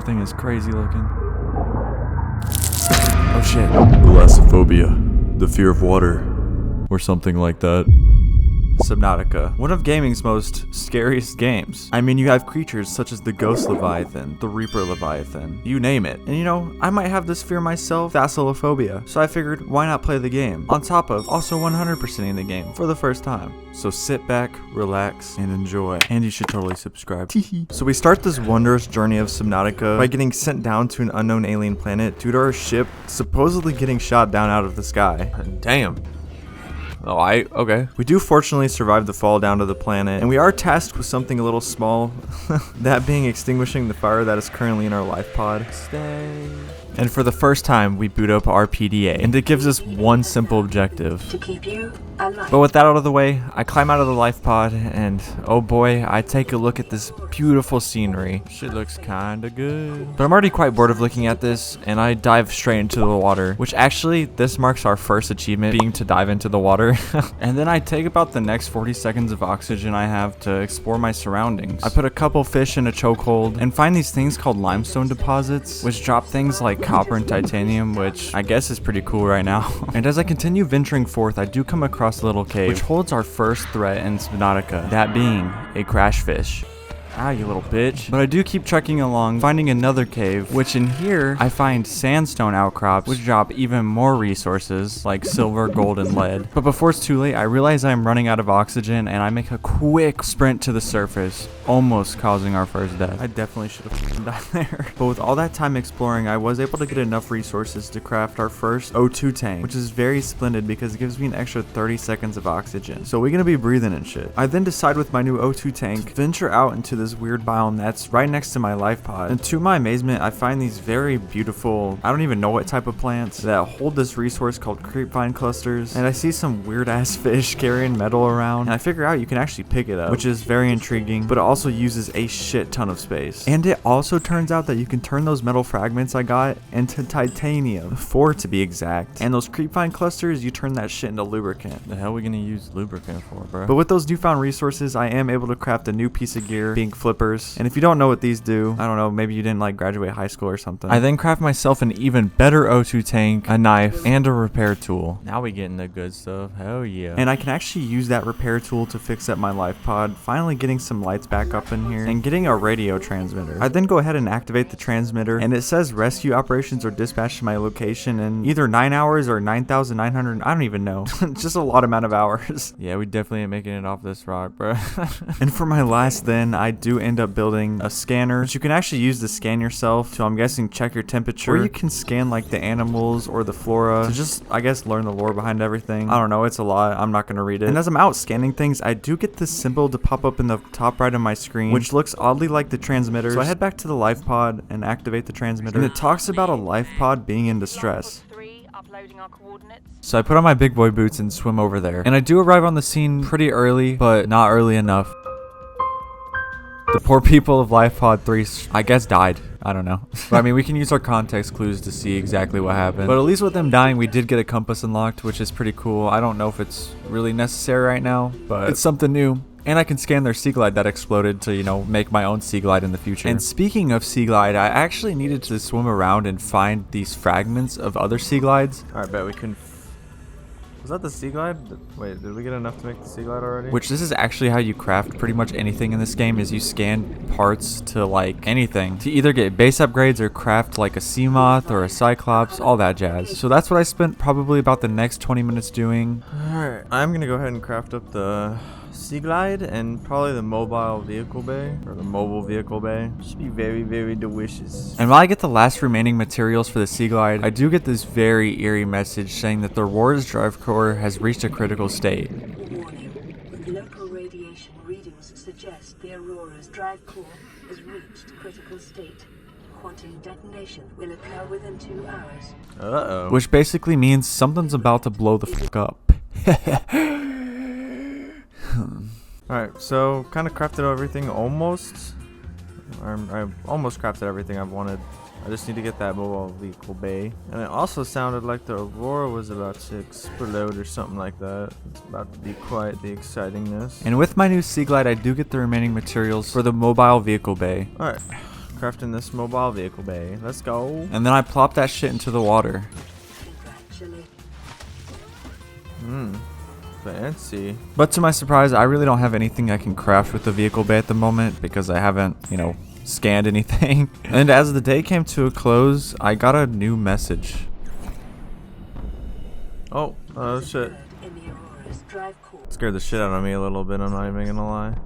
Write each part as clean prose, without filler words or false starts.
Everything is crazy looking. Oh shit. Thalassophobia, the fear of water, or something like that. Subnautica, one of gaming's most scariest games. I mean, you have creatures such as the Ghost Leviathan, the Reaper Leviathan, you name it. And you know, I might have this fear myself, thalassophobia, so I figured, why not play the game? On top of also 100%ing the game for the first time. So sit back, relax, and enjoy. And you should totally subscribe. So we start this wondrous journey of Subnautica by getting sent down to an unknown alien planet due to our ship supposedly getting shot down out of the sky. Damn. Oh, okay. We do fortunately survive the fall down to the planet, and we are tasked with something a little small, that being extinguishing the fire that is currently in our life pod. Stay. And for the first time, we boot up our PDA, and it gives us one simple objective. To keep you alive. But with that out of the way, I climb out of the life pod, and oh boy, I take a look at this beautiful scenery. Shit looks kinda good. But I'm already quite bored of looking at this, and I dive straight into the water, which actually, this marks our first achievement, being to dive into the water. And then I take about the next 40 seconds of oxygen I have to explore my surroundings. I put a couple fish in a chokehold, and find these things called limestone deposits, which drop things like copper and titanium, which I guess is pretty cool right now. And as I continue venturing forth, I do come across a little cave, which holds our first threat in Subnautica, that being a crash fish. Ah, you little bitch. But I do keep trekking along, finding another cave, which in here, I find sandstone outcrops, which drop even more resources, like silver, gold, and lead. But before it's too late, I realize I'm running out of oxygen, and I make a quick sprint to the surface, almost causing our first death. I definitely should have died there. But with all that time exploring, I was able to get enough resources to craft our first O2 tank, which is very splendid because it gives me an extra 30 seconds of oxygen. So we're gonna be breathing and shit. I then decide with my new O2 tank, venture out into this weird biome that's right next to my life pod. And to my amazement, I find these very beautiful, I don't even know what type of plants, that hold this resource called creepvine clusters. And I see some weird ass fish carrying metal around, and I figure out you can actually pick it up, which is very intriguing, but it also uses a shit ton of space. And it also turns out that you can turn those metal fragments I got into titanium, 4 to be exact. And those creepvine clusters, you turn that shit into lubricant. The hell are we gonna use lubricant for, bro? But with those newfound resources, I am able to craft a new piece of gear, being flippers. And if you don't know what these do, I don't know, maybe you didn't like graduate high school or something. I then craft myself an even better O2 tank, a knife, and a repair tool. Now we getting the good stuff. Hell yeah. And I can actually use that repair tool to fix up my life pod, finally getting some lights back up in here, and getting a radio transmitter. I then go ahead and activate the transmitter, and it says rescue operations are dispatched to my location in either 9 hours or 9,900, I don't even know. Just a lot amount of hours. Yeah, we definitely ain't making it off this rock, bro. And for my last then, I do end up building a scanner, which you can actually use to scan yourself to, I'm guessing, check your temperature, or you can scan like the animals or the flora to just, I guess, learn the lore behind everything. I don't know, it's a lot, I'm not gonna read it. And as I'm out scanning things, I do get this symbol to pop up in the top right of my screen, which looks oddly like the transmitter. So I head back to the life pod and activate the transmitter, and it talks about a life pod being in distress. So I put on my big boy boots and swim over there, and I do arrive on the scene pretty early, but not early enough. The poor people of Life Pod 3, I guess, died. I don't know. But I mean, we can use our context clues to see exactly what happened. But at least with them dying, we did get a compass unlocked, which is pretty cool. I don't know if it's really necessary right now, but it's something new. And I can scan their sea glide that exploded to, you know, make my own sea glide in the future. And speaking of sea glide, I actually needed to swim around and find these fragments of other sea glides. Alright, bet we can... Was that the sea glide? Wait, did we get enough to make the sea glide already? Which this is actually how you craft pretty much anything in this game, is you scan parts to like anything to either get base upgrades or craft like a Seamoth or a Cyclops, all that jazz. So that's what I spent probably about the next 20 minutes doing. Alright, I'm gonna go ahead and craft up the sea glide and probably the mobile vehicle bay, or the mobile vehicle bay. Should be very, very delicious. And while I get the last remaining materials for the sea glide, I do get this very eerie message saying that the Aurora's drive core has reached a critical state. Warning. Local radiation readings suggest the Aurora's drive core has reached critical state. Quantum detonation will occur within 2 hours. Uh-oh. Which basically means something's about to blow the fuck up. Alright, so kind of crafted everything almost. I almost crafted everything I've wanted. I just need to get that mobile vehicle bay. And it also sounded like the Aurora was about to explode or something like that. It's about to be quite the excitingness. And with my new sea glide, I do get the remaining materials for the mobile vehicle bay. Alright, Crafting this mobile vehicle bay. Let's go. And then I plop that shit into the water. Congratulations. Fancy. But to my surprise, I really don't have anything I can craft with the vehicle bay at the moment because I haven't, you know, scanned anything. And as the day came to a close, I got a new message. Oh shit. In the Aurora's drive core. Scared the shit out of me a little bit, I'm not even gonna lie.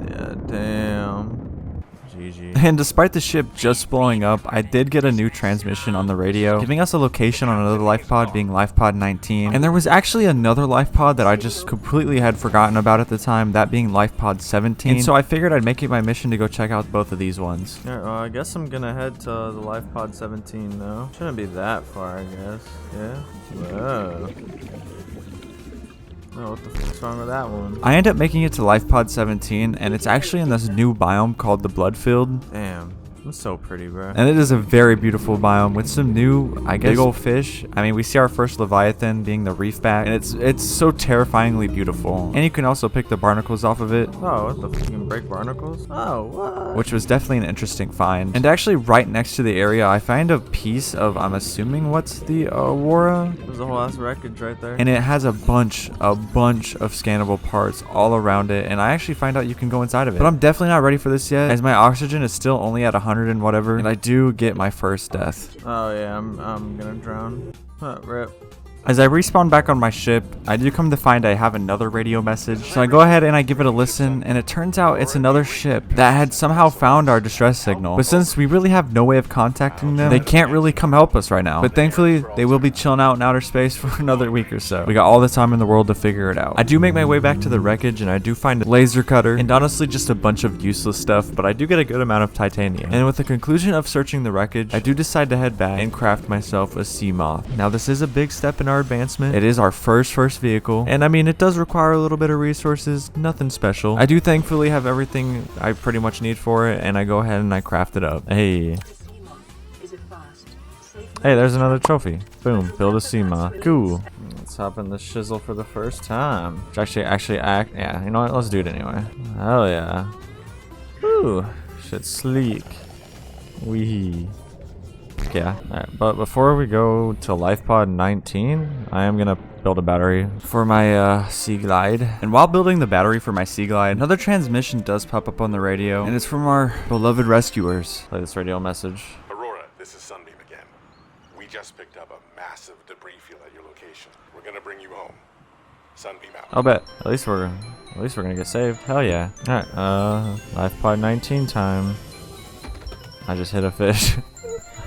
Yeah, damn. GG. And despite the ship just blowing up, I did get a new transmission on the radio, giving us a location on another life pod being life pod 19. And there was actually another life pod that I just completely had forgotten about at the time, that being life pod 17. And so I figured I'd make it my mission to go check out both of these ones. Yeah, I guess I'm gonna head to the life pod 17 though. Shouldn't be that far, I guess. Yeah. Whoa. Oh, what the fuck's wrong with that one? I end up making it to Life Pod 17, and it's actually in this new biome called the Bloodfield. Damn. It's so pretty, bro. And it is a very beautiful biome with some new, I guess, big old fish. I mean, we see our first Leviathan being the reefback, and it's so terrifyingly beautiful. And you can also pick the barnacles off of it. Oh, what the fuck? You can break barnacles? Oh, what? Which was definitely an interesting find. And actually, right next to the area, I find a piece of, I'm assuming, what's the Aurora? There's a whole ass wreckage right there. And it has a bunch of scannable parts all around it, and I actually find out you can go inside of it. But I'm definitely not ready for this yet, as my oxygen is still only at 100 and whatever, and I do get my first death. Oh yeah, I'm gonna drown. Rip. As I respawn back on my ship, I do come to find I have another radio message. So I go ahead and I give it a listen, and it turns out it's another ship that had somehow found our distress signal. But since we really have no way of contacting them, they can't really come help us right now. But thankfully, they will be chilling out in outer space for another week or so. We got all the time in the world to figure it out. I do make my way back to the wreckage, and I do find a laser cutter, and honestly just a bunch of useless stuff, but I do get a good amount of titanium. And with the conclusion of searching the wreckage, I do decide to head back and craft myself a Seamoth. Now this is a big step in our advancement. It is our first vehicle, and I mean, it does require a little bit of resources, nothing special. I do thankfully have everything I pretty much need for it, and I go ahead and I craft it up. Hey, there's another trophy. Boom, build a Seamoth. Cool. Let's hop in the shizzle for the first time. Yeah, you know what, let's do it anyway. Hell yeah. Ooh, shit's sleek. Wee. Yeah, alright, but before we go to Life Pod 19, I am gonna build a battery for my Sea Glide. And while building the battery for my Sea Glide, another transmission does pop up on the radio, and it's from our beloved rescuers. Play this radio message. Aurora, this is Sunbeam again. We just picked up a massive debris field at your location. We're gonna bring you home. Sunbeam out. I'll bet. At least we're gonna get saved. Hell yeah. Alright, Life Pod 19 time. I just hit a fish.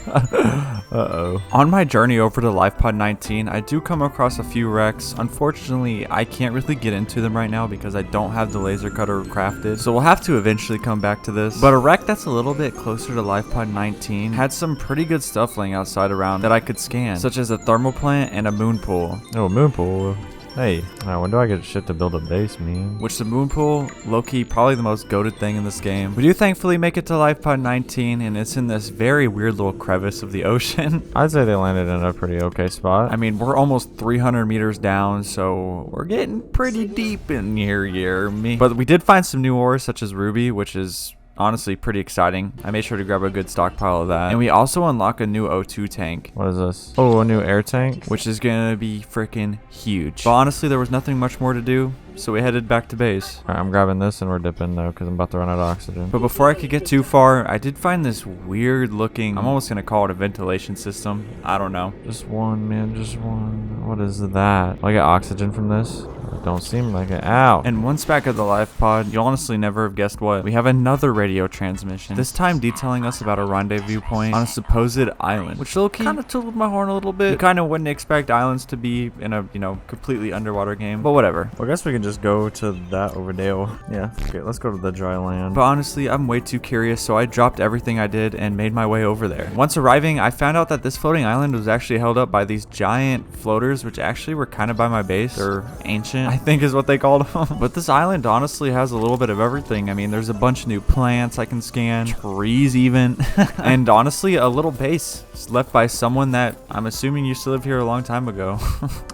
Uh-oh. On my journey over to Life Pod 19, I do come across a few wrecks. Unfortunately, I can't really get into them right now because I don't have the laser cutter crafted, so we'll have to eventually come back to this. But a wreck that's a little bit closer to Life Pod 19 had some pretty good stuff laying outside around that I could scan, such as a thermal plant and a moon pool. Oh, moon pool. Hey, when do I get shit to build a base, man? Which the moon pool, low-key, probably the most goated thing in this game. We do thankfully make it to Life Pod 19, and it's in this very weird little crevice of the ocean. I'd say they landed in a pretty okay spot. I mean, we're almost 300 meters down, so we're getting pretty deep in here, me. But we did find some new ores, such as ruby, which is honestly pretty exciting. I made sure to grab a good stockpile of that. And we also unlock a new O2 tank. What is this? Oh, a new air tank, which is gonna be freaking huge. But honestly, there was nothing much more to do, so we headed back to base. All right, I'm grabbing this and we're dipping though, because I'm about to run out of oxygen. But before I could get too far, I did find this weird looking, I'm almost gonna call it a ventilation system. I don't know. Just one, man, just one. What is that? I get oxygen from this? Don't seem like it. Ow. And once back at the life pod, you'll honestly never have guessed what. We have another radio transmission, this time detailing us about a rendezvous point on a supposed island, which low-key kind of tickled my horn a little bit. You kind of wouldn't expect islands to be in a, you know, completely underwater game, but whatever. Well, I guess we can just go to that over there. Yeah, okay, let's go to the dry land. But honestly, I'm way too curious, so I dropped everything I did and made my way over there. Once arriving, I found out that this floating island was actually held up by these giant floaters, which actually were kind of by my base. They're ancient efficient, I think is what they called them. But this island honestly has a little bit of everything. I mean, there's a bunch of new plants I can scan, trees even, and honestly, a little base left by someone that I'm assuming used to live here a long time ago.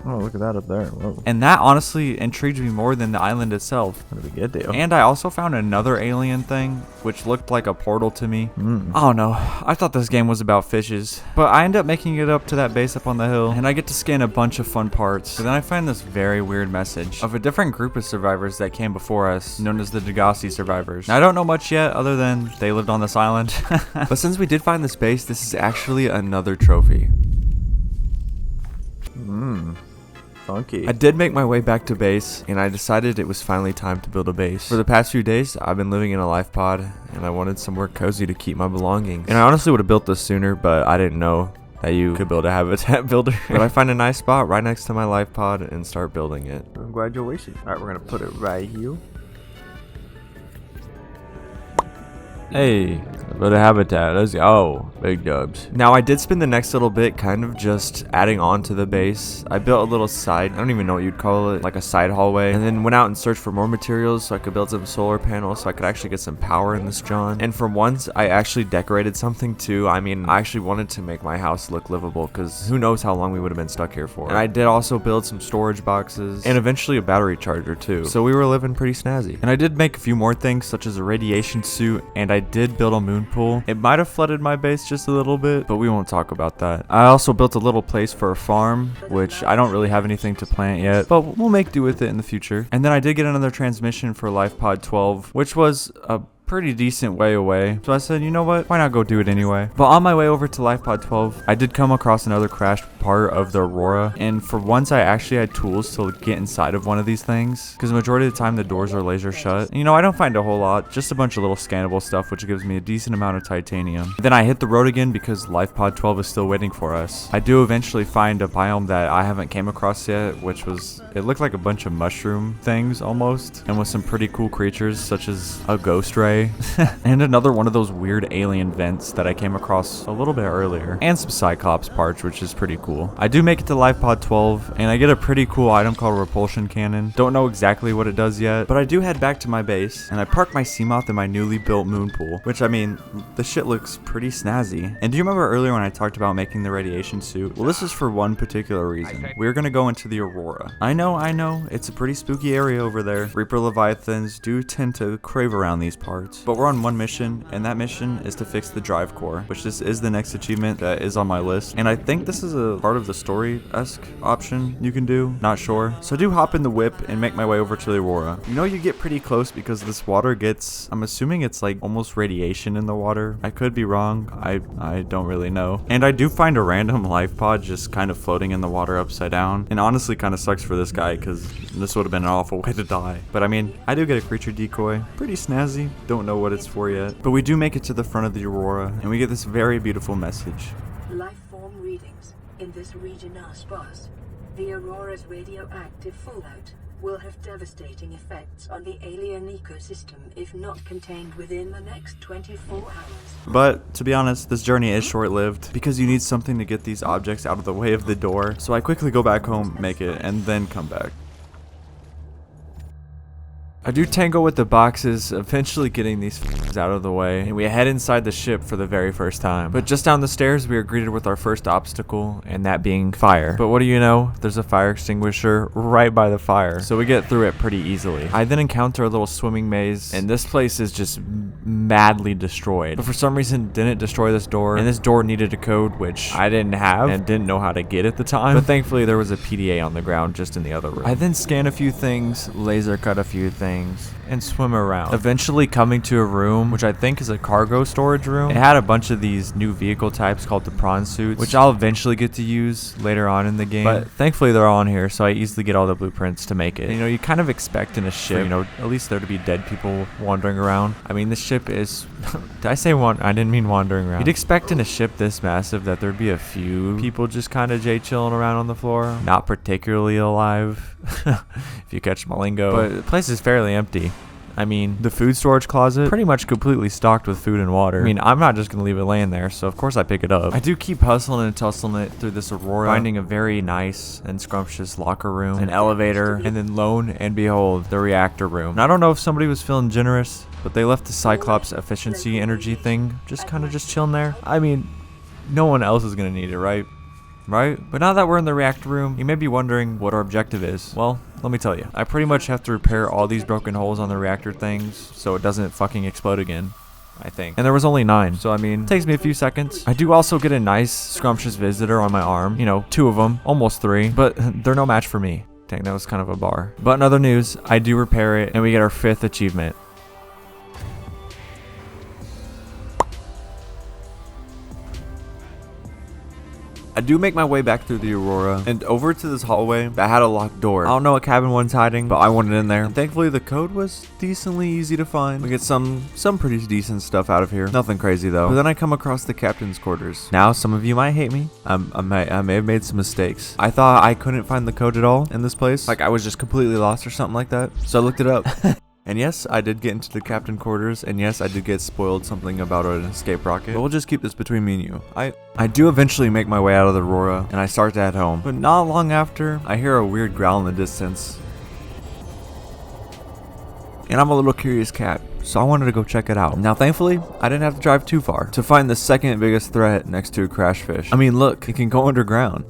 Oh, look at that up there. Whoa. And that honestly intrigued me more than the island itself. What did we get to? And I also found another alien thing, which looked like a portal to me. I don't know. I thought this game was about fishes, but I end up making it up to that base up on the hill, and I get to scan a bunch of fun parts. But then I find this very weird message of a different group of survivors that came before us, known as the Degassi survivors. Now, I don't know much yet, other than they lived on this island. But since we did find this base, this is actually another trophy. Funky. I did make my way back to base, and I decided it was finally time to build a base. For the past few days, I've been living in a life pod, and I wanted somewhere cozy to keep my belongings. And I honestly would have built this sooner, but I didn't know that you could build a habitat builder. But I find a nice spot right next to my life pod and start building it. Congratulations. All right, we're gonna put it right here. Hey, build a habitat. Let's go. Big dubs. Now, I did spend the next little bit kind of just adding on to the base. I built a little side, I don't even know what you'd call it, like a side hallway, and then went out and searched for more materials so I could build some solar panels so I could actually get some power in this John. And for once, I actually decorated something too. I mean, I actually wanted to make my house look livable because who knows how long we would have been stuck here for. And I did also build some storage boxes and eventually a battery charger too. So we were living pretty snazzy. And I did make a few more things such as a radiation suit, and I did build a moon pool. It might have flooded my base just a little bit, but we won't talk about that. I also built a little place for a farm, which I don't really have anything to plant yet, but we'll make do with it in the future. And then I did get another transmission for LifePod 12, which was a pretty decent way away. So I said, you know what? Why not go do it anyway? But on my way over to LifePod 12, I did come across another crashed part of the Aurora. And for once, I actually had tools to get inside of one of these things, because the majority of the time the doors are laser shut. And, you know, I don't find a whole lot, just a bunch of little scannable stuff, which gives me a decent amount of titanium. Then I hit the road again because LifePod 12 is still waiting for us. I do eventually find a biome that I haven't came across yet, which was, it looked like a bunch of mushroom things almost, and with some pretty cool creatures such as a ghost ray and another one of those weird alien vents that I came across a little bit earlier, and some Cyclops parts, which is pretty cool. I do make it to LifePod 12, and I get a pretty cool item called a repulsion cannon. Don't know exactly what it does yet, but I do head back to my base, and I park my Seamoth in my newly built moon pool, which, I mean, the shit looks pretty snazzy. And do you remember earlier when I talked about making the radiation suit? Well, this is for one particular reason. We're gonna go into the Aurora. I know, it's a pretty spooky area over there. Reaper Leviathans do tend to crave around these parts, but we're on one mission, and that mission is to fix the drive core, which this is the next achievement that is on my list. And I think this is a part of the story-esque option you can do, not sure. So I do hop in the whip and make my way over to the Aurora. You know, you get pretty close because this water gets, I'm assuming it's like almost radiation in the water. I could be wrong. I don't really know. And I do find a random life pod just kind of floating in the water upside down. And honestly kind of sucks for this guy because this would have been an awful way to die. But I mean, I do get a creature decoy. Pretty snazzy. Don't know what it's for yet. But we do make it to the front of the Aurora, and we get this very beautiful message. Life form readings in this region are sparse. The Aurora's radioactive fallout will have devastating effects on the alien ecosystem if not contained within the next 24 hours. But to be honest, this journey is short-lived because you need something to get these objects out of the way of the door. So I quickly go back home, make it, and then come back. I do tango with the boxes, eventually getting these out of the way, and we head inside the ship for the very first time. But just down the stairs, we are greeted with our first obstacle, and that being fire. But what do you know? There's a fire extinguisher right by the fire, so we get through it pretty easily. I then encounter a little swimming maze, and this place is just madly destroyed. But for some reason, didn't destroy this door, and this door needed a code, which I didn't have and didn't know how to get at the time. But thankfully, there was a PDA on the ground just in the other room. I then scan a few things, laser cut a few things, and swim around, eventually coming to a room which I think is a cargo storage room. It had a bunch of these new vehicle types called the prawn suits, which I'll eventually get to use later on in the game, but thankfully they're all on here, so I easily get all the blueprints to make it. You know, you kind of expect in a ship, you know, at least there to be dead people wandering around. I mean, this ship is did I say I didn't mean wandering around. You'd expect in a ship this massive that there'd be a few people just kind of chilling around on the floor, not particularly alive if you catch my lingo, but the place is fairly empty. I mean, the food storage closet, pretty much completely stocked with food and water. I mean, I'm not just gonna leave it laying there, so of course I pick it up. I do keep hustling and tussling it through this Aurora, finding a very nice and scrumptious locker room, an elevator, and then lo and behold, the reactor room. And I don't know if somebody was feeling generous, but they left the Cyclops efficiency energy thing just kind of chilling there. I mean, no one else is gonna need it, right? Right? But now that we're in the reactor room, you may be wondering what our objective is. Well, let me tell you. I pretty much have to repair all these broken holes on the reactor things so it doesn't fucking explode again, I think. And there was only 9, so I mean, it takes me a few seconds. I do also get a nice scrumptious visitor on my arm. You know, 2 of them, almost 3, but they're no match for me. Dang, that was kind of a bar. But in other news, I do repair it and we get our 5th achievement. I do make my way back through the Aurora and over to this hallway that had a locked door. I don't know what cabin one's hiding, but I wanted in there. And thankfully the code was decently easy to find. We get some pretty decent stuff out of here. Nothing crazy though. But then I come across the captain's quarters. Now some of you might hate me. I may have made some mistakes. I thought I couldn't find the code at all in this place. Like I was just completely lost or something like that. So I looked it up. And yes, I did get into the captain quarters, and yes, I did get spoiled something about an escape rocket. But we'll just keep this between me and you. I do eventually make my way out of the Aurora, and I start to head home. But not long after, I hear a weird growl in the distance. And I'm a little curious cat, so I wanted to go check it out. Now thankfully, I didn't have to drive too far to find the second biggest threat next to a crash fish. I mean look, it can go underground.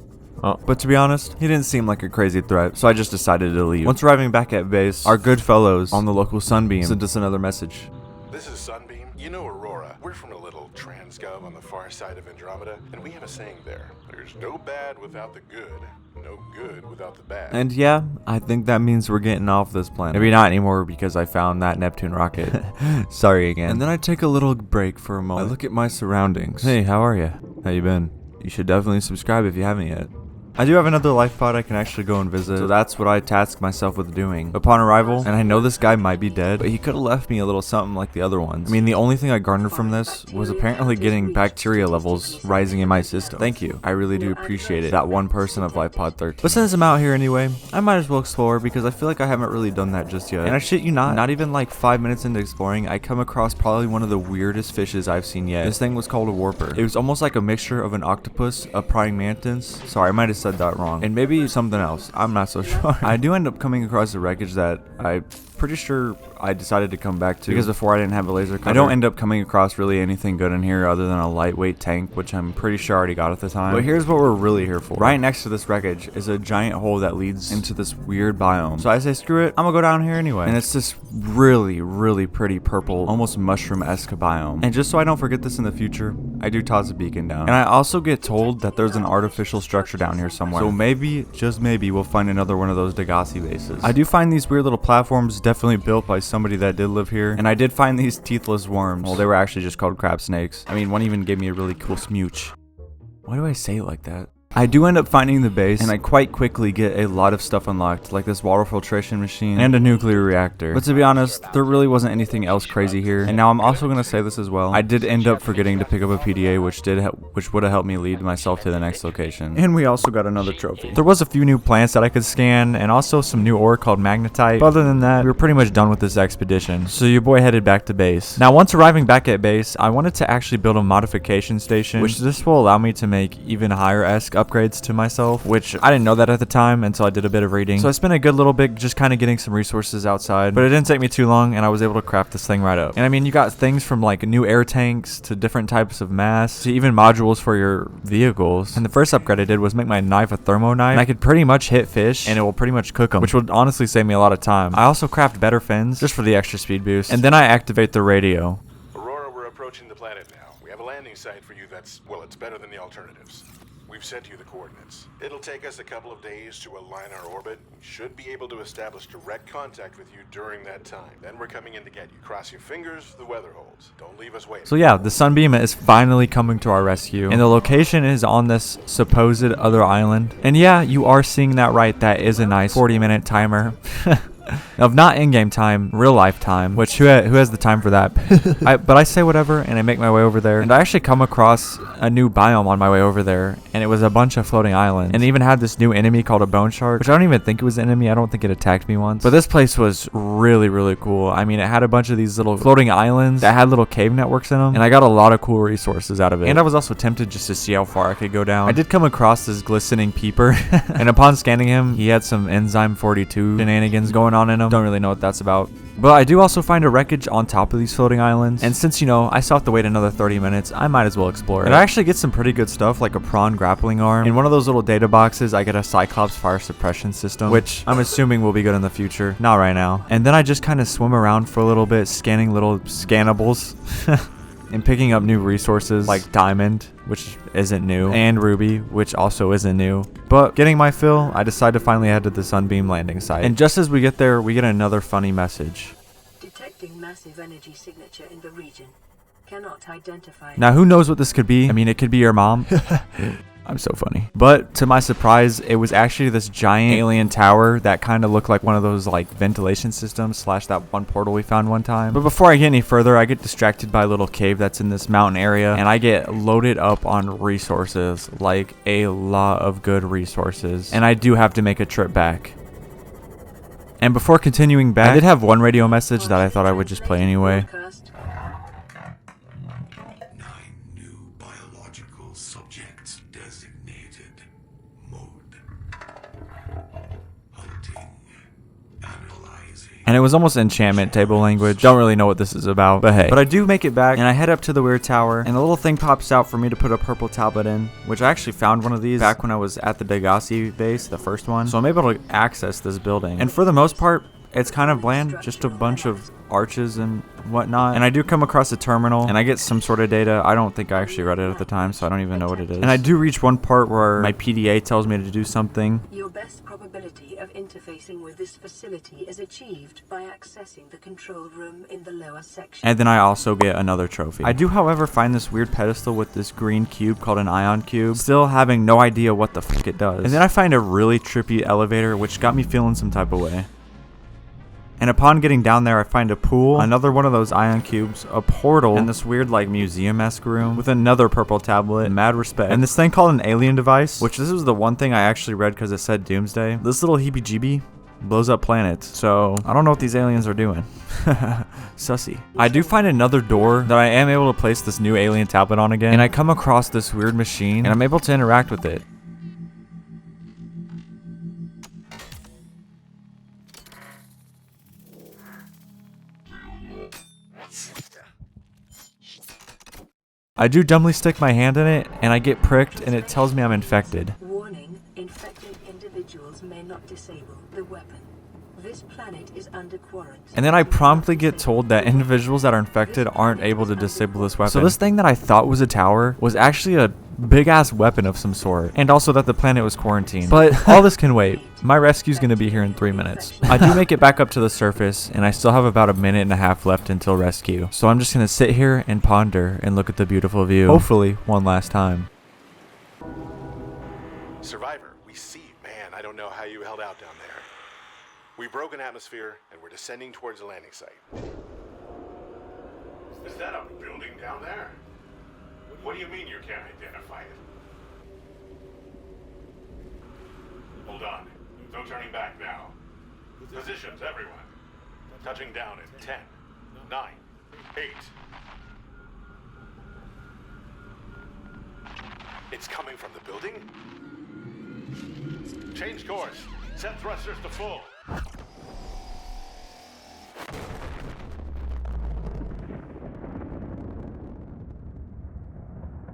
But to be honest, he didn't seem like a crazy threat, so I just decided to leave. Once arriving back at base, our good fellows on the local Sunbeam sent us another message. This is Sunbeam. You know Aurora. We're from a little transgov on the far side of Andromeda, and we have a saying there. There's no bad without the good, no good without the bad. And yeah, I think that means we're getting off this planet. Maybe not anymore because I found that Neptune rocket. Sorry again. And then I take a little break for a moment. I look at my surroundings. Hey, how are you? How you been? You should definitely subscribe if you haven't yet. I do have another life pod I can actually go and visit, so that's what I tasked myself with doing. Upon arrival, and I know this guy might be dead, but he could have left me a little something like the other ones. I mean, the only thing I garnered from this was apparently getting bacteria levels rising in my system. Thank you. I really do appreciate it. That one person of life pod 13. But since I'm out here anyway, I might as well explore because I feel like I haven't really done that just yet. And I shit you not even like 5 minutes into exploring, I come across probably one of the weirdest fishes I've seen yet. This thing was called a warper. It was almost like a mixture of an octopus, a praying mantis. Sorry, I might have said that wrong. And maybe something else. I'm not so sure. I do end up coming across the wreckage that I'm pretty sure I decided to come back to because before I didn't have a laser cutter. I don't end up coming across really anything good in here other than a lightweight tank, which I'm pretty sure I already got at the time. But here's what we're really here for. Right next to this wreckage is a giant hole that leads into this weird biome. So I say, screw it, I'm gonna go down here anyway. And it's this really pretty purple, almost mushroom-esque biome. And just so I don't forget this in the future, I do toss a beacon down. And I also get told that there's an artificial structure down here somewhere. So maybe, just maybe, we'll find another one of those Degassi bases. I do find these weird little platforms definitely built by somebody that did live here. And I did find these teethless worms. Well, they were actually just called crab snakes. I mean, one even gave me a really cool smooch. Why do I say it like that? I do end up finding the base, and I quite quickly get a lot of stuff unlocked, like this water filtration machine and a nuclear reactor. But to be honest, there really wasn't anything else crazy here. And now I'm also going to say this as well. I did end up forgetting to pick up a PDA, which would have helped me lead myself to the next location. And we also got another trophy. There was a few new plants that I could scan, and also some new ore called magnetite. But other than that, we were pretty much done with this expedition. So your boy headed back to base. Now, once arriving back at base, I wanted to actually build a modification station, which this will allow me to make even higher-esque upgrades to myself, which I didn't know that at the time until I did a bit of reading. So I spent a good little bit just kind of getting some resources outside, but it didn't take me too long and I was able to craft this thing right up. And I mean, you got things from like new air tanks to different types of masks to even modules for your vehicles. And the first upgrade I did was make my knife a thermo knife, and I could pretty much hit fish and it will pretty much cook them, which would honestly save me a lot of time. I also craft better fins just for the extra speed boost, and then I activate the radio. Aurora, we're approaching the planet now. We have a landing site for you that's, well, it's better than the alternatives. We've sent you the coordinates. It'll take us a couple of days to align our orbit. We should be able to establish direct contact with you during that time. Then we're coming in to get you. Cross your fingers, the weather holds. Don't leave us waiting. So yeah, the Sunbeam is finally coming to our rescue, and the location is on this supposed other island. And yeah, you are seeing that right. That is a nice 40-minute timer. Of not in-game time, real life time, which who has the time for that? But I say whatever, and I make my way over there. And I actually come across a new biome on my way over there, and it was a bunch of floating islands. And it even had this new enemy called a bone shark, which I don't even think it was an enemy. I don't think it attacked me once. But this place was really, really cool. I mean, it had a bunch of these little floating islands that had little cave networks in them, and I got a lot of cool resources out of it. And I was also tempted just to see how far I could go down. I did come across this glistening peeper, and upon scanning him, he had some enzyme 42 shenanigans going on in him. Don't really know what that's about. But I do also find a wreckage on top of these floating islands, and since, you know, I still have to wait another 30 minutes, I might as well explore it. And I actually get some pretty good stuff, like a prawn grappling arm. In one of those little data boxes, I get a Cyclops fire suppression system, which I'm assuming will be good in the future. Not right now. And then I just kind of swim around for a little bit, scanning little scannables. And picking up new resources like diamond, which isn't new, and ruby, which also isn't new. But getting my fill, I decide to finally head to the Sunbeam landing site. And just as we get there, we get another funny message. Detecting massive energy signature in the region. Cannot identify. Now, who knows what this could be? I mean, it could be your mom. I'm so funny. But to my surprise, it was actually this giant alien tower that kind of looked like one of those like ventilation systems slash that one portal we found one time. But before I get any further, I get distracted by a little cave that's in this mountain area, and I get loaded up on resources, like a lot of good resources. And I do have to make a trip back. And before continuing back, I did have one radio message that I thought I would just play anyway. And it was almost enchantment table language. Don't really know what this is about, but hey. But I do make it back, and I head up to the weird tower, and a little thing pops out for me to put a purple tablet in, which I actually found one of these back when I was at the Degassi base, the first one. So I'm able to access this building. And for the most part, it's kind of bland, just a bunch of arches and whatnot. And I do come across a terminal, and I get some sort of data. I don't think I actually read it at the time, so I don't even know what it is. And I do reach one part where my PDA tells me to do something. Your best probability of interfacing with this facility is achieved by accessing the control room in the lower section. And then I also get another trophy. I do, however, find this weird pedestal with this green cube called an ion cube, still having no idea what the fuck it does. And then I find a really trippy elevator, which got me feeling some type of way. And upon getting down there, I find a pool, another one of those ion cubes, a portal, and this weird like museum-esque room with another purple tablet, mad respect, and this thing called an alien device, which this was the one thing I actually read because it said doomsday. This little heebie-jeebie blows up planets, so I don't know what these aliens are doing. Sussy. I do find another door that I am able to place this new alien tablet on again, and I come across this weird machine, and I'm able to interact with it. I do dumbly stick my hand in it, and I get pricked, and it tells me I'm infected. Warning, infected individuals may not disable the weapon. This planet is under quarantine. And then I promptly get told that individuals that are infected aren't able to disable this weapon. So this thing that I thought was a tower was actually a big-ass weapon of some sort. And also that the planet was quarantined. But all this can wait. My rescue's gonna be here in 3 minutes. I do make it back up to the surface, and I still have about a minute and a half left until rescue. So I'm just gonna sit here and ponder and look at the beautiful view. Hopefully, one last time. Survivor, we see. Man, I don't know how you held out down there. We broke an atmosphere, and we're descending towards the landing site. Is that a building down there? What do you mean you can't identify it? Hold on. No turning back now. Positions, everyone. Touching down in 10, 9, 8. It's coming from the building? Change course. Set thrusters to full.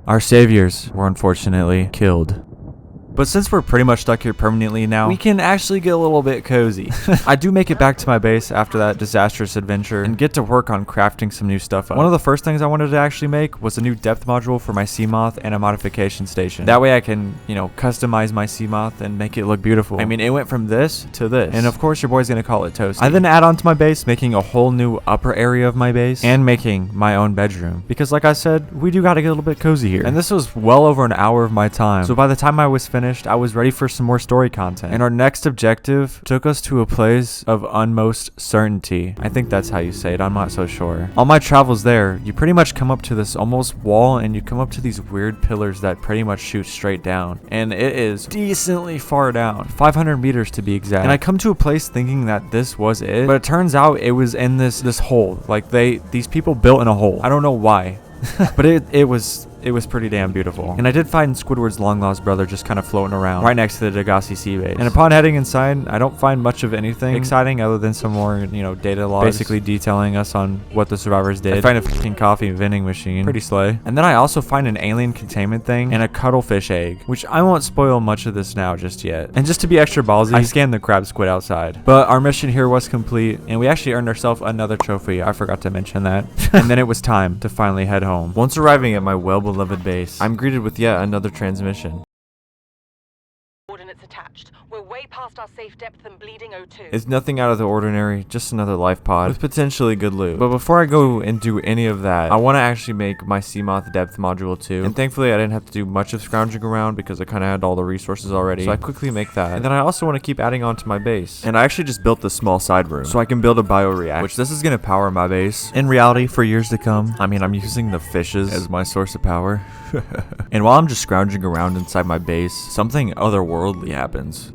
Our saviors were unfortunately killed. But since we're pretty much stuck here permanently now, we can actually get a little bit cozy. I do make it back to my base after that disastrous adventure and get to work on crafting some new stuff up. One of the first things I wanted to actually make was a new depth module for my Seamoth and a modification station. That way I can, you know, customize my Seamoth and make it look beautiful. I mean, it went from this to this. And of course your boy's gonna call it Toasty. I then add on to my base, making a whole new upper area of my base and making my own bedroom. Because like I said, we do gotta get a little bit cozy here. And this was well over an hour of my time. So by the time I was finished, finished, I was ready for some more story content. And our next objective took us to a place of utmost certainty. I think that's how you say it, I'm not so sure. On my travels there, you pretty much come up to this almost wall and you come up to these weird pillars that pretty much shoot straight down. And it is decently far down, 500 meters to be exact. And I come to a place thinking that this was it, but it turns out it was in this hole. Like these people built in a hole. I don't know why. But it was pretty damn beautiful. And I did find Squidward's long-lost brother just kind of floating around right next to the Degassi sea base. And upon heading inside, I don't find much of anything exciting other than some more, data logs basically detailing us on what the survivors did. I find a fucking coffee vending machine. Pretty slay. And then I also find an alien containment thing and a cuttlefish egg, which I won't spoil much of this now just yet. And just to be extra ballsy, I scanned the crab squid outside. But our mission here was complete, and we actually earned ourselves another trophy. I forgot to mention that. And then it was time to finally head home. Once arriving at my well-beloved base, I'm greeted with yet another transmission. Coordinates attached. We're way past our safe depth and bleeding O2. It's nothing out of the ordinary, just another life pod with potentially good loot. But before I go and do any of that, I want to actually make my Seamoth depth module too. And thankfully I didn't have to do much of scrounging around because I kind of had all the resources already. So I quickly make that. And then I also want to keep adding on to my base. And I actually just built this small side room so I can build a bioreactor, which this is going to power my base. In reality, for years to come, I mean, I'm using the fishes as my source of power. And while I'm just scrounging around inside my base, something otherworldly happens.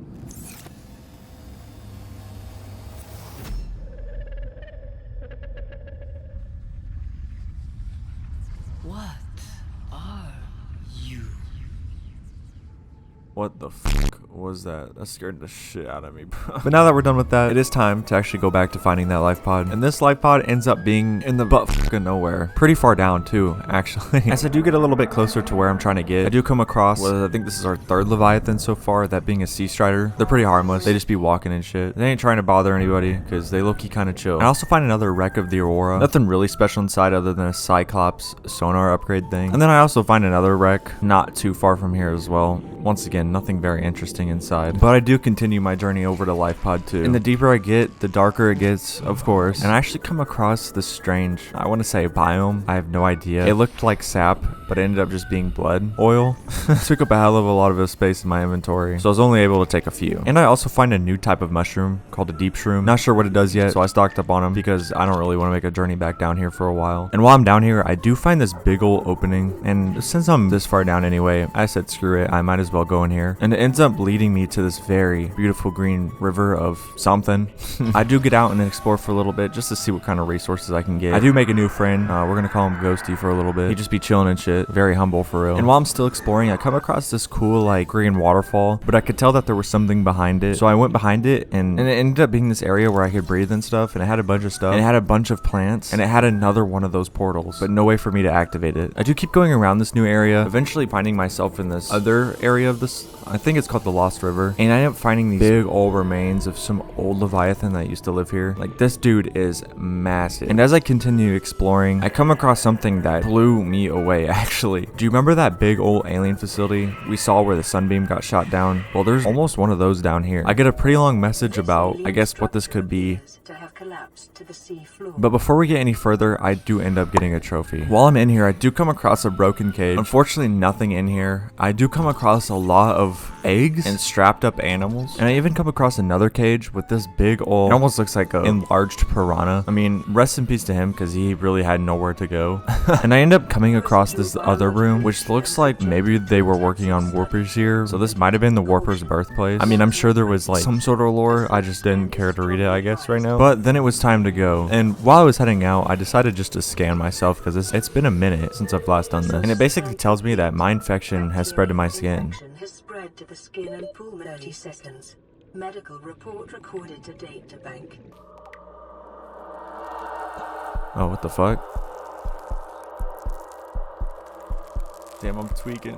What the fuck was that? That scared the shit out of me, bro. But now that we're done with that, it is time to actually go back to finding that life pod. And this life pod ends up being in the butt fucking nowhere. Pretty far down too, actually. As I do get a little bit closer to where I'm trying to get, I do come across what I think this is our third Leviathan so far, that being a sea strider. They're pretty harmless. They just be walking and shit. They ain't trying to bother anybody because they low-key kind of chill. I also find another wreck of the Aurora. Nothing really special inside other than a Cyclops sonar upgrade thing. And then I also find another wreck not too far from here as well. Once again, nothing very interesting inside. But I do continue my journey over to Life Pod 2. And the deeper I get, the darker it gets, of course. And I actually come across this strange, I want to say biome. I have no idea. It looked like sap, but it ended up just being blood oil. Took up a hell of a lot of space in my inventory, so I was only able to take a few. And I also find a new type of mushroom called a deep shroom. Not sure what it does yet, so I stocked up on them because I don't really want to make a journey back down here for a while. And while I'm down here, I do find this big old opening. And since I'm this far down anyway, I said screw it, I might as well go in here. And it ends up leading me to this very beautiful green river of something. I do get out and explore for a little bit just to see what kind of resources I can get. I do make a new friend. We're gonna call him Ghosty for a little bit. He just be chilling and shit. Very humble for real. And while I'm still exploring, I come across this cool like green waterfall, but I could tell that there was something behind it. So I went behind it, and it ended up being this area where I could breathe and stuff. And it had a bunch of stuff. And it had a bunch of plants. And it had another one of those portals, but no way for me to activate it. I do keep going around this new area, eventually finding myself in this other area of this. I think it's called the Lost River. And I end up finding these big old remains of some old Leviathan that used to live here. Like, this dude is massive. And as I continue exploring, I come across something that blew me away, actually. Do you remember that big old alien facility we saw where the Sunbeam got shot down? Well, there's almost one of those down here. I get a pretty long message about, I guess, what this could be. But before we get any further, I do end up getting a trophy. While I'm in here, I do come across a broken cage. Unfortunately, nothing in here. I do come across a lot of eggs and strapped up animals. And I even come across another cage with this big old, it almost looks like a enlarged piranha. I mean, rest in peace to him because he really had nowhere to go. And I end up coming across this other room, which looks like maybe they were working on warpers here. So this might have been the warpers' birthplace. I mean, I'm sure there was like some sort of lore. I just didn't care to read it, I guess, right now. But then it was time to go. And while I was heading out, I decided just to scan myself because it's been a minute since I've last done this. And it basically tells me that my infection has spread to my skin. To the skin and pool 30 seconds. Medical report recorded to data bank. Oh, what the fuck? Damn, I'm tweaking.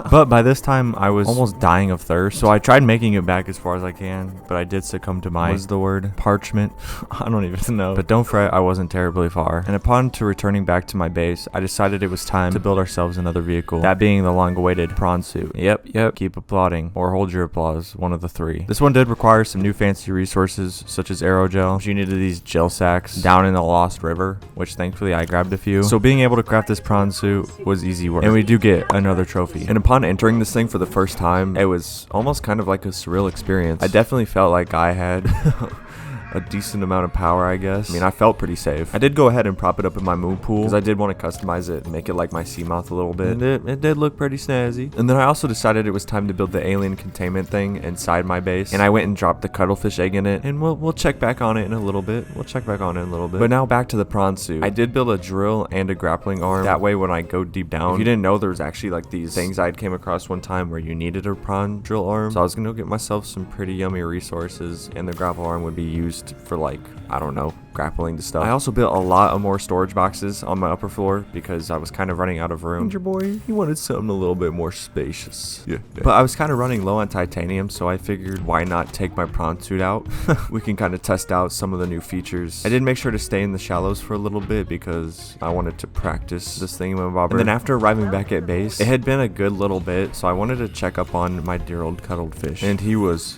But by this time, I was almost dying of thirst, so I tried making it back as far as I can, but I did succumb to my, what's the word? Parchment? I don't even know. But don't fret, I wasn't terribly far. And upon returning back to my base, I decided it was time to build ourselves another vehicle. That being the long-awaited prawn suit. Yep, keep applauding. Or hold your applause, one of the three. This one did require some new fancy resources, such as aerogel, which you needed these gel sacks down in the Lost River, which thankfully I grabbed a few. So being able to craft this prawn suit was easy work. And we do get another trophy. And upon entering this thing for the first time, it was almost kind of like a surreal experience. I definitely felt like I had a decent amount of power, I guess. I mean, I felt pretty safe. I did go ahead and prop it up in my moon pool because I did want to customize it and make it like my Seamoth a little bit. And it did look pretty snazzy. And then I also decided it was time to build the alien containment thing inside my base. And I went and dropped the cuttlefish egg in it. And we'll check back on it in a little bit. But now back to the prawn suit. I did build a drill and a grappling arm. That way when I go deep down, if you didn't know, there's actually like these things I came across one time where you needed a prawn drill arm. So I was gonna go get myself some pretty yummy resources, and the grapple arm would be used for, like, I don't know, grappling the stuff. I also built a lot of more storage boxes on my upper floor because I was kind of running out of room. And your boy, he wanted something a little bit more spacious. Yeah. But I was kind of running low on titanium, so I figured why not take my prawn suit out? We can kind of test out some of the new features. I did make sure to stay in the shallows for a little bit because I wanted to practice this thingamabobber. And then after arriving back at base, it had been a good little bit, so I wanted to check up on my dear old cuddled fish. And he was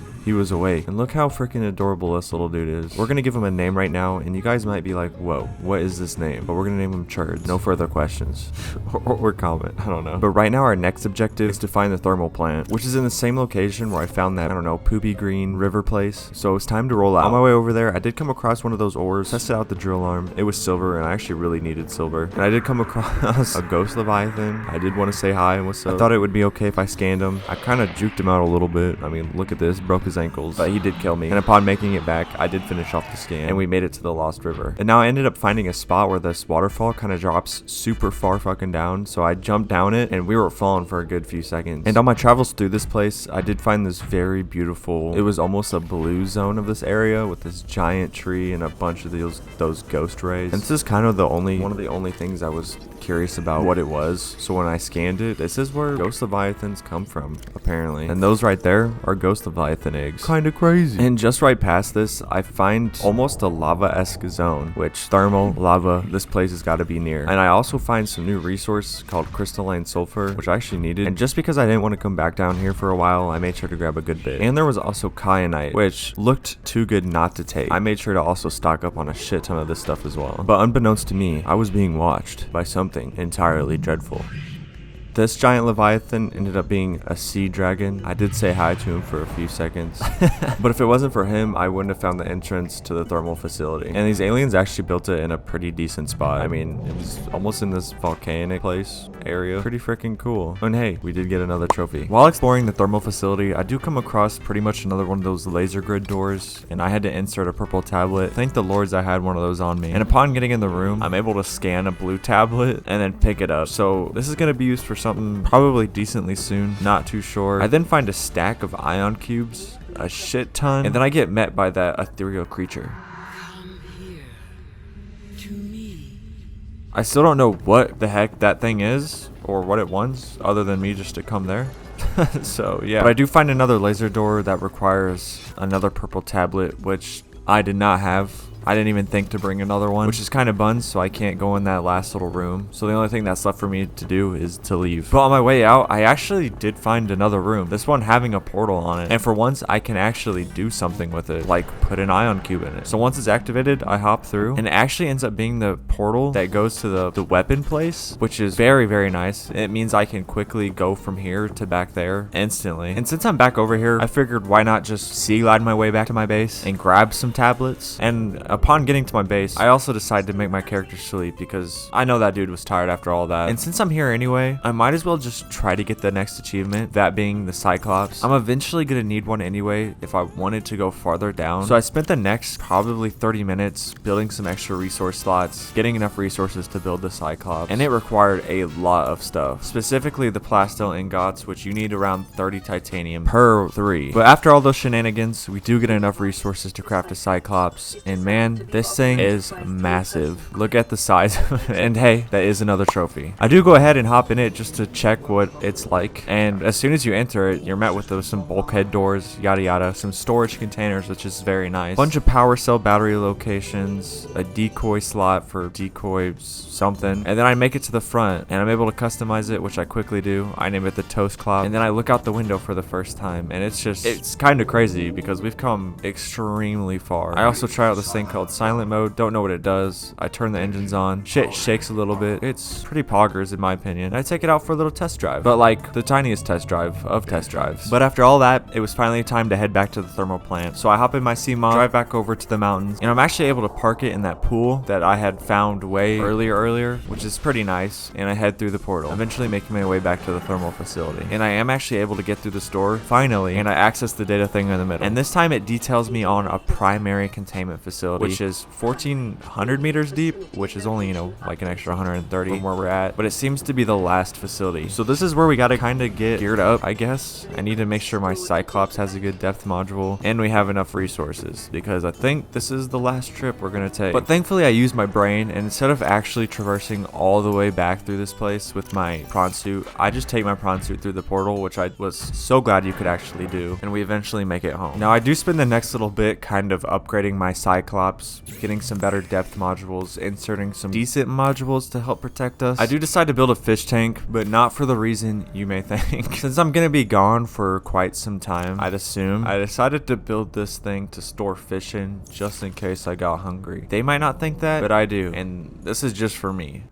awake. And look how freaking adorable this little dude is. We're gonna give him a name right now, and you guys might be like, whoa, what is this name? But we're gonna name him Churds. No further questions. or comment, I don't know. But right now our next objective is to find the thermal plant, which is in the same location where I found that, I don't know, poopy green river place. So it's time to roll out. On my way over there, I did come across one of those ores, tested out the drill arm. It was silver, and I actually really needed silver. And I did come across a ghost leviathan. I did want to say hi and what's up. I thought it would be okay if I scanned him. I kind of juked him out a little bit. I mean, look at this, broke his ankles, but he did kill me. And upon making it back, I did finish off the scan, and we made it to the Lost River. And now I ended up finding a spot where this waterfall kind of drops super far fucking down, so I jumped down it, and we were falling for a good few seconds. And on my travels through this place, I did find this very beautiful, it was almost a blue zone of this area with this giant tree and a bunch of those ghost rays. And this is kind of one of the only things I was curious about what it was. So when I scanned it, this is where ghost leviathans come from, apparently. And those right there are ghost leviathan eggs. Kind of crazy. And just right past this, I find almost a lava-esque zone, which thermal lava, this place has got to be near. And I also find some new resource called crystalline sulfur, which I actually needed. And just because I didn't want to come back down here for a while, I made sure to grab a good bit. And there was also kyanite, which looked too good not to take. I made sure to also stock up on a shit ton of this stuff as well. But unbeknownst to me, I was being watched by something entirely dreadful. This giant leviathan ended up being a sea dragon. I did say hi to him for a few seconds. But if it wasn't for him, I wouldn't have found the entrance to the thermal facility. And these aliens actually built it in a pretty decent spot. I mean, it was almost in this volcanic place area. Pretty freaking cool. And hey, we did get another trophy. While exploring the thermal facility, I do come across pretty much another one of those laser grid doors, and I had to insert a purple tablet. Thank the lords I had one of those on me. And upon getting in the room, I'm able to scan a blue tablet and then pick it up. So this is going to be used for something probably decently soon, not too sure. I then find a stack of ion cubes, a shit ton, and then I get met by that ethereal creature. Come here to me. I still don't know what the heck that thing is or what it wants other than me just to come there. So yeah, but I do find another laser door that requires another purple tablet, which I did not have. I didn't even think to bring another one, which is kind of buns, so I can't go in that last little room. So the only thing that's left for me to do is to leave. But on my way out, I actually did find another room. This one having a portal on it. And for once, I can actually do something with it, like put an ion cube in it. So once it's activated, I hop through, and it actually ends up being the portal that goes to the weapon place, which is very, very nice. It means I can quickly go from here to back there instantly. And since I'm back over here, I figured why not just sea glide my way back to my base and grab some tablets. And upon getting to my base, I also decided to make my character sleep because I know that dude was tired after all that. And since I'm here anyway, I might as well just try to get the next achievement, that being the Cyclops. I'm eventually gonna need one anyway if I wanted to go farther down. So I spent the next probably 30 minutes building some extra resource slots, getting enough resources to build the Cyclops. And it required a lot of stuff, specifically the plastel ingots, which you need around 30 titanium per 3. But after all those shenanigans, we do get enough resources to craft a Cyclops. And man, this thing is massive. Look at the size of it. And hey, that is another trophy. I do go ahead and hop in it just to check what it's like. And as soon as you enter it, you're met with some bulkhead doors, yada yada, some storage containers, which is very nice. Bunch of power cell battery locations, a decoy slot for decoys, something. And then I make it to the front and I'm able to customize it, which I quickly do. I name it the Toast Cloud. And then I look out the window for the first time. And it's kind of crazy because we've come extremely far. I also try out this thing called called silent mode. Don't know what it does. I turn the engines on. Shit shakes a little bit. It's pretty poggers in my opinion. I take it out for a little test drive, but like the tiniest test drive of test drives. But after all that, it was finally time to head back to the thermal plant. So I hop in my Seamoth, drive back over to the mountains, and I'm actually able to park it in that pool that I had found way earlier, which is pretty nice. And I head through the portal, eventually making my way back to the thermal facility. And I am actually able to get through the store finally, and I access the data thing in the middle. And this time it details me on a primary containment facility, which is 1,400 meters deep, which is only, you know, like an extra 130 from where we're at. But it seems to be the last facility. So this is where we gotta kind of get geared up, I guess. I need to make sure my Cyclops has a good depth module, and we have enough resources, because I think this is the last trip we're gonna take. But thankfully I used my brain, and instead of actually traversing all the way back through this place with my prawn suit, I just take my prawn suit through the portal, which I was so glad you could actually do, and we eventually make it home. Now I do spend the next little bit kind of upgrading my Cyclops, getting some better depth modules, inserting some decent modules to help protect us. I do decide to build a fish tank, but not for the reason you may think. Since I'm gonna be gone for quite some time, I'd assume, I decided to build this thing to store fish in, just in case I got hungry. They might not think that, but I do, and this is just for me.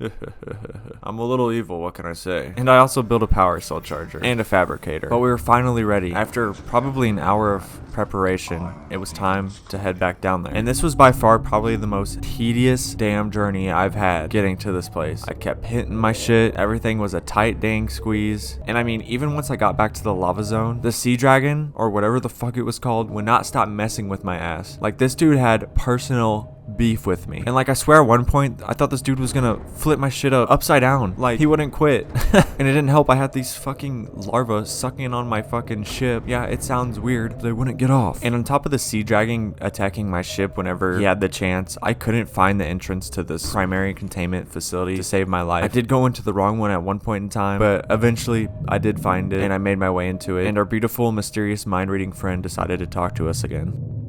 I'm a little evil, what can I say? And I also built a power cell charger and a fabricator. But we were finally ready. After probably an hour of preparation, it was time to head back down there. And this was by far probably the most tedious damn journey I've had getting to this place. I kept hitting my shit. Everything was a tight dang squeeze. And I mean, even once I got back to the lava zone, the sea dragon, or whatever the fuck it was called, would not stop messing with my ass. Like, this dude had personal beef with me. And like, I swear at one point I thought this dude was gonna flip my shit upside down. Like, he wouldn't quit. And it didn't help, I had these fucking larvae sucking on my fucking ship. Yeah, it sounds weird, they wouldn't get off. And on top of the sea dragon attacking my ship whenever he had the chance, I couldn't find the entrance to this primary containment facility to save my life. I did go into the wrong one at one point in time, but eventually I did find it, and I made my way into it, and our beautiful mysterious mind reading friend decided to talk to us again.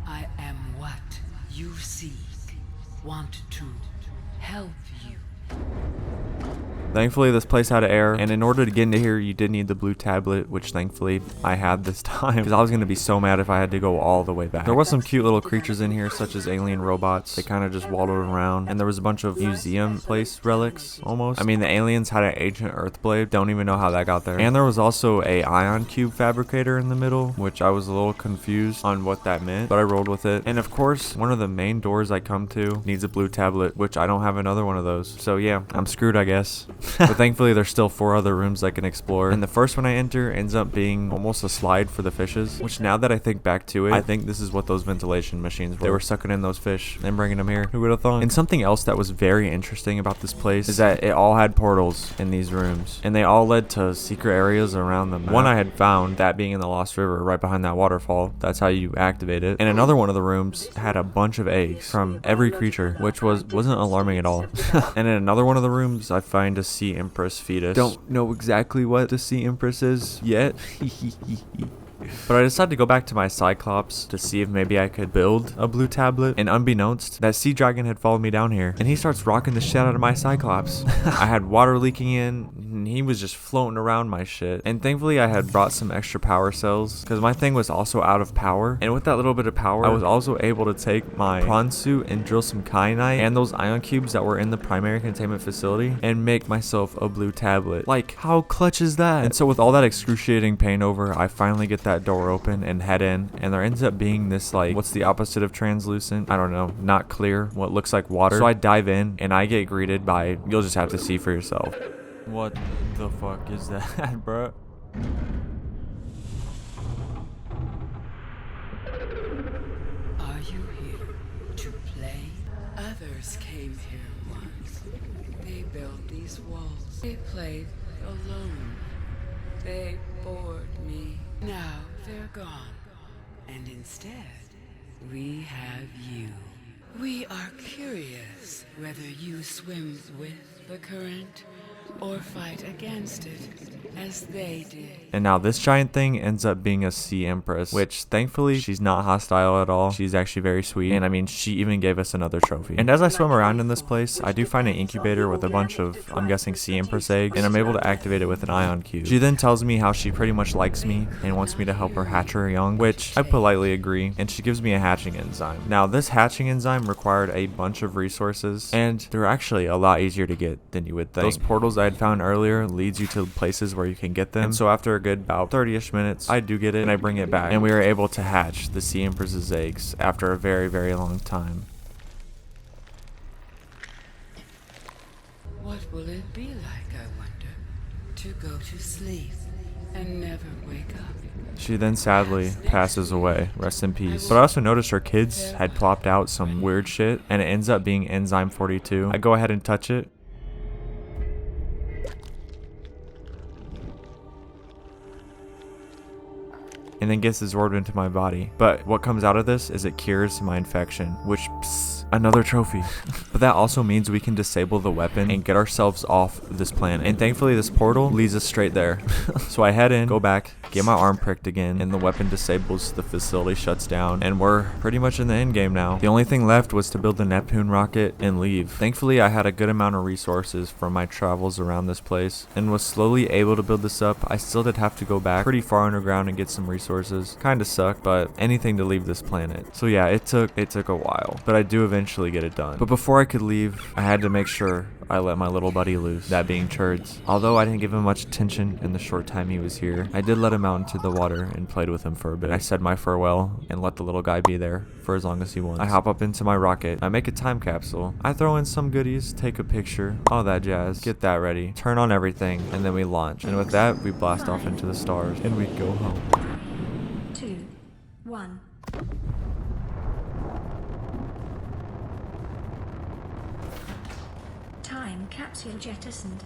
I am what you seek. Want to help you. Thankfully, this place had air, and in order to get into here, you did need the blue tablet, which thankfully I had this time, because I was going to be so mad if I had to go all the way back. There was some cute little creatures in here, such as alien robots. They kind of just waddled around, and there was a bunch of museum place relics, almost. I mean, the aliens had an ancient Earthblade. Don't even know how that got there. And there was also a ion cube fabricator in the middle, which I was a little confused on what that meant, but I rolled with it. And of course, one of the main doors I come to needs a blue tablet, which I don't have another one of those. So yeah, I'm screwed, I guess. But thankfully there's still 4 other rooms I can explore, and the first one I enter ends up being almost a slide for the fishes, which now that I think back to it, I think this is what those ventilation machines were. They were sucking in those fish and bringing them here. Who would have thought? And something else that was very interesting about this place is that it all had portals in these rooms, and they all led to secret areas around them. One I had found, that being in the Lost River right behind that waterfall. That's how you activate it. And another one of the rooms had a bunch of eggs from every creature, which wasn't alarming at all. And in another one of the rooms, I find a sea empress fetus. Don't know exactly what the sea empress is yet. But I decided to go back to my Cyclops to see if maybe I could build a blue tablet, and unbeknownst, that sea dragon had followed me down here, and he starts rocking the shit out of my Cyclops. I had water leaking in, and he was just floating around my shit. And thankfully I had brought some extra power cells, because my thing was also out of power, and with that little bit of power, I was also able to take my prawn suit and drill some kyanite and those ion cubes that were in the primary containment facility and make myself a blue tablet. Like, how clutch is that? And so with all that excruciating pain over, I finally get that door open and head in, and there ends up being this, like, what's the opposite of translucent? I don't know, not clear, what looks like water. So I dive in and I get greeted by, you'll just have to see for yourself. What the fuck is that, bro? Are you here to play? Others came here once. They built these walls. They played alone. They bored me. Now they're gone. And instead, we have you. We are curious whether you swim with the current or fight against it as they did. And now this giant thing ends up being a sea empress, which thankfully she's not hostile at all. She's actually very sweet, and I mean, she even gave us another trophy. And as I swim around in this place, I do find an incubator with a bunch of, I'm guessing, sea empress eggs, and I'm able to activate it with an ion cube. She then tells me how she pretty much likes me and wants me to help her hatch her young, which I politely agree, and she gives me a hatching enzyme. Now this hatching enzyme required a bunch of resources, and they're actually a lot easier to get than you would think. Those portals I had found earlier leads you to places where you can get them, and so after a good about 30ish minutes, I do get it and I bring it back, and we are able to hatch the sea empress's eggs after a very, very long time. What will it be like, I wonder, to go to sleep and never wake up? She then sadly passes away, rest in peace. But I also noticed her kids had plopped out some weird shit, and it ends up being enzyme 42. I go ahead and touch it, and then gets absorbed into my body. But what comes out of this is it cures my infection, which, psst, another trophy. But that also means we can disable the weapon and get ourselves off this planet. And thankfully this portal leads us straight there. So I head in, go back, get my arm pricked again, and the weapon disables, the facility shuts down, and we're pretty much in the end game now. The only thing left was to build the Neptune rocket and leave. Thankfully I had a good amount of resources from my travels around this place, and was slowly able to build this up. I still did have to go back pretty far underground and get some resources. Kinda sucked, but anything to leave this planet. So yeah, it took a while, but I do eventually get it done. But before I could leave, I had to make sure I let my little buddy loose, that being Churds. Although I didn't give him much attention in the short time he was here, I did let him out into the water and played with him for a bit. I said my farewell and let the little guy be there for as long as he wants. I hop up into my rocket, I make a time capsule, I throw in some goodies, take a picture, all that jazz, get that ready, turn on everything, and then we launch. And with that, we blast off into the stars, and we go home. 2, 1. Time capsule jettisoned.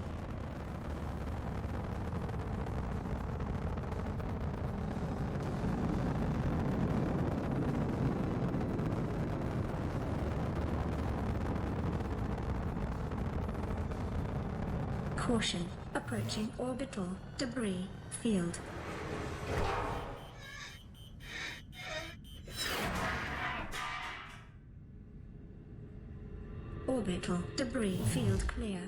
Caution, approaching orbital debris field. Orbital debris field clear.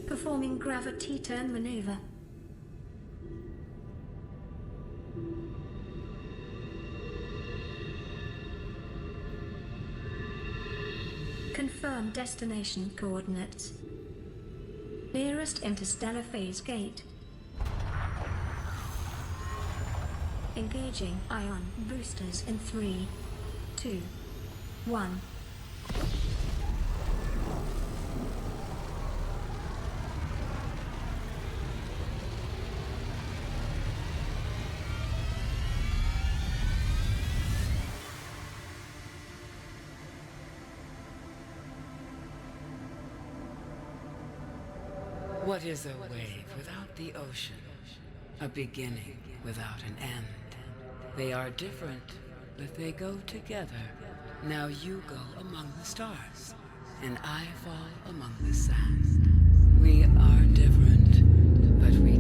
Performing gravity turn maneuver. Confirm destination coordinates. Nearest interstellar phase gate. Engaging ion boosters in 3, 2, 1. What is a wave without the ocean? A beginning without an end. They are different, but they go together. Now you go among the stars, and I fall among the sand. We are different, but we